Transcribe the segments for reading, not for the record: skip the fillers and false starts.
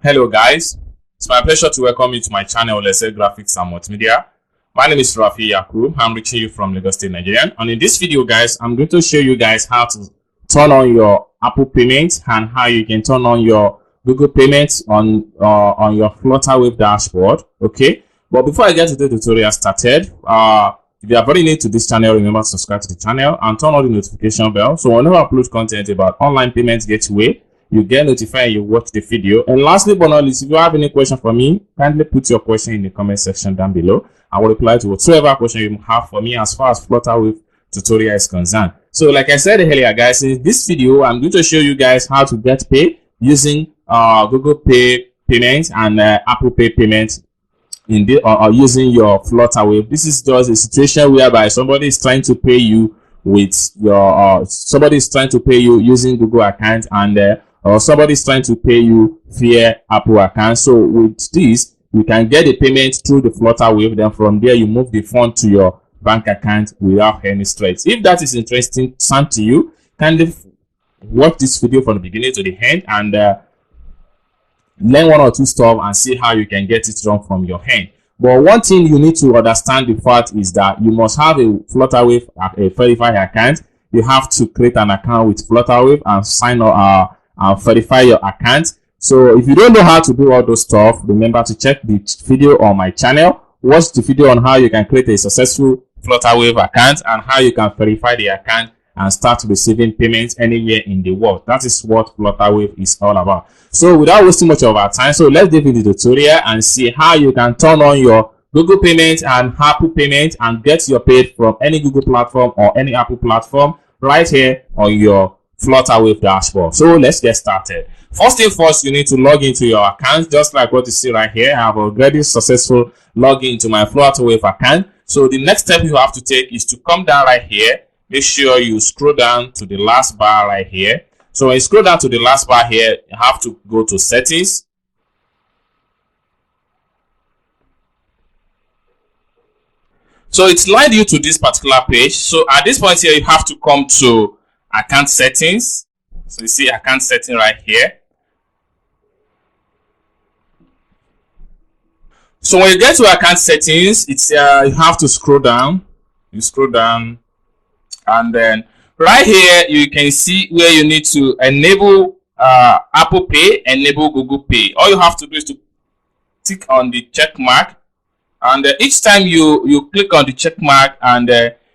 Hello guys, it's my pleasure to welcome you to my channel, Let's Say Graphics and Multimedia. My name is Rafi Yakub. I'm reaching you from Lagos State, Nigeria. And in this video guys, I'm going to show you guys how to turn on your Apple payments and how you can turn on your Google payments on your flutterwAVE dashboard. Okay, but before I get to the tutorial started, if you are very new to this channel, remember to subscribe to the channel and turn on the notification bell, so whenever I upload content about online payments gateway, you get notified and you watch the video. And lastly but not least, if you have any question for me, kindly put your question in the comment section down below. I will reply to whatever question you have for me as far as flutterwAVE tutorial is concerned. So like I said earlier guys, in this video I'm going to show you guys how to get paid using Google Pay payments and Apple Pay payments in the or using your flutterwAVE. This is just a situation whereby somebody is trying to pay you with your somebody is trying to pay you using Google account, and or somebody is trying to pay you via Apple account. So with this, you can get a payment through the flutterwAVE. Then from there, you move the fund to your bank account without any stress. If that is interesting to you, kindly watch this video from the beginning to the end and learn one or two stuff and see how you can get it done from your hand. But one thing you need to understand the fact is that you must have a flutterwAVE, a verified account. You have to create an account with flutterwAVE and sign up and verify your account. So if you don't know how to do all those stuff, remember to check the video on my channel. Watch the video on how you can create a successful flutterwAVE account and how you can verify the account and start receiving payments anywhere in the world. That is what flutterwAVE is all about. So without wasting much of our time, so let's dive into the tutorial and see how you can turn on your Google payments and Apple payments and get your paid from any Google platform or any Apple platform right here on your flutterwAVE dashboard. So let's get started. First thing first, you need to log into your account, just like what you see right here. I have already successful log into my flutterwAVE account. So the next step you have to take is to come down right here. Make sure you scroll down to the last bar right here. So when you scroll down to the last bar here, you have to go to settings. So it's led you to this particular page. So at this point here, you have to come to account settings. So you see account setting right here. So when you get to account settings, it's you have to scroll down. You scroll down, and then right here you can see where you need to enable Apple Pay, enable Google Pay. All you have to do is to click on the check mark, and each time you click on the check mark, and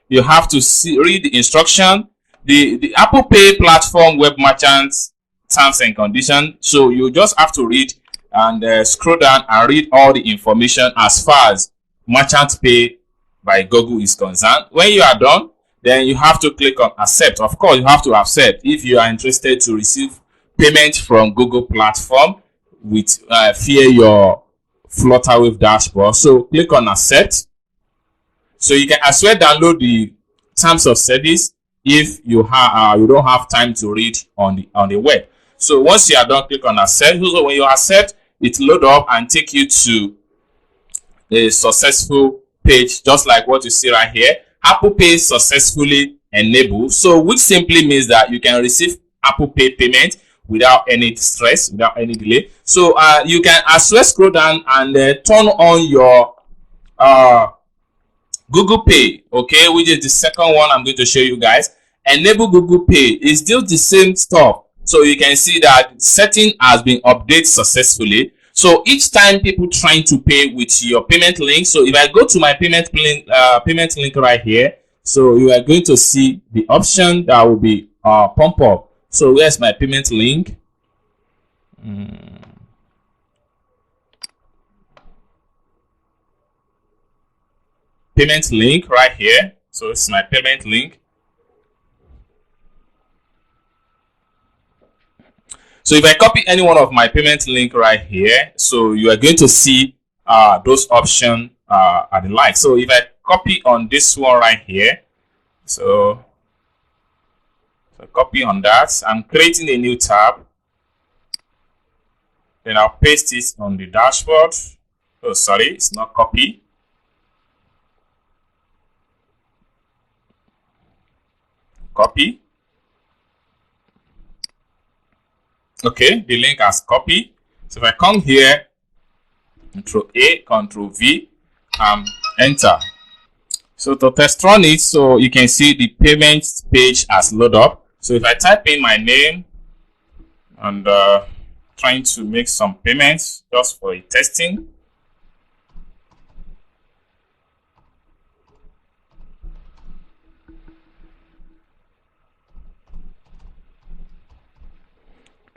you have to read the instruction. The Apple Pay platform web merchants terms and conditions. So you just have to read and scroll down and read all the information as far as merchant pay by Google is concerned. When you are done, then you have to click on accept. Of course, you have to accept if you are interested to receive payment from Google platform with via your flutterwAVE dashboard. So click on accept. So you can as well download the terms of service if you have you don't have time to read on the web. So once you are done, click on accept. So when you accept, it load up and take you to a successful page, just like what you see right here. Apple Pay successfully enabled. So which simply means that you can receive Apple Pay payment without any stress, without any delay. So you can as well scroll down and turn on your Google Pay, okay, which is the second one I'm going to show you guys. Enable Google Pay is still the same stuff. So you can see that setting has been updated successfully. So each time people trying to pay with your payment link, so if I go to my payment link right here, so you are going to see the option that will be pump up. So where's my payment link? Payment link right here. So it's my payment link. So if I copy any one of my payment link right here, so you are going to see those options are the like. So if I copy on this one right here, so copy on that, I'm creating a new tab. Then I'll paste it on the dashboard. Oh, sorry, it's not copy. Copy. Okay, the link has copied. So if I come here, Control A, Control V, enter. So to test run it, so you can see the payment page has loaded up. So if I type in my name and trying to make some payments just for a testing.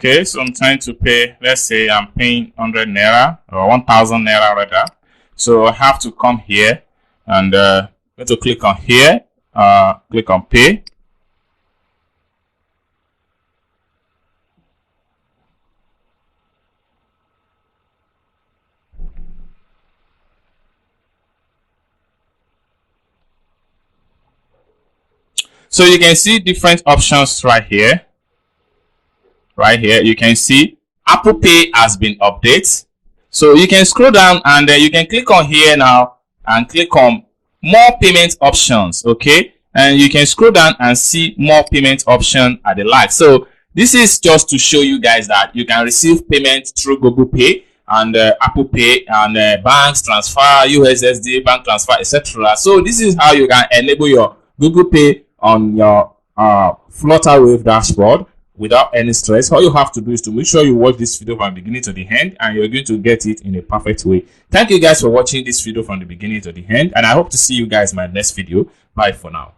Okay, so I'm trying to pay, let's say I'm paying 100 naira or 1000 naira rather. So I have to come here and go to click on here, click on pay. So you can see different options right here. Right here, you can see Apple Pay has been updated. So you can scroll down and you can click on here now and click on more payment options. Okay, and you can scroll down and see more payment option at the like. So this is just to show you guys that you can receive payment through Google Pay and Apple Pay and banks transfer, USSD, bank transfer, etc. So this is how you can enable your Google Pay on your flutterwAVE dashboard without any stress. All you have to do is to make sure you watch this video from the beginning to the end, and you're going to get it in a perfect way. Thank you guys for watching this video from the beginning to the end, and I hope to see you guys in my next video. Bye for now.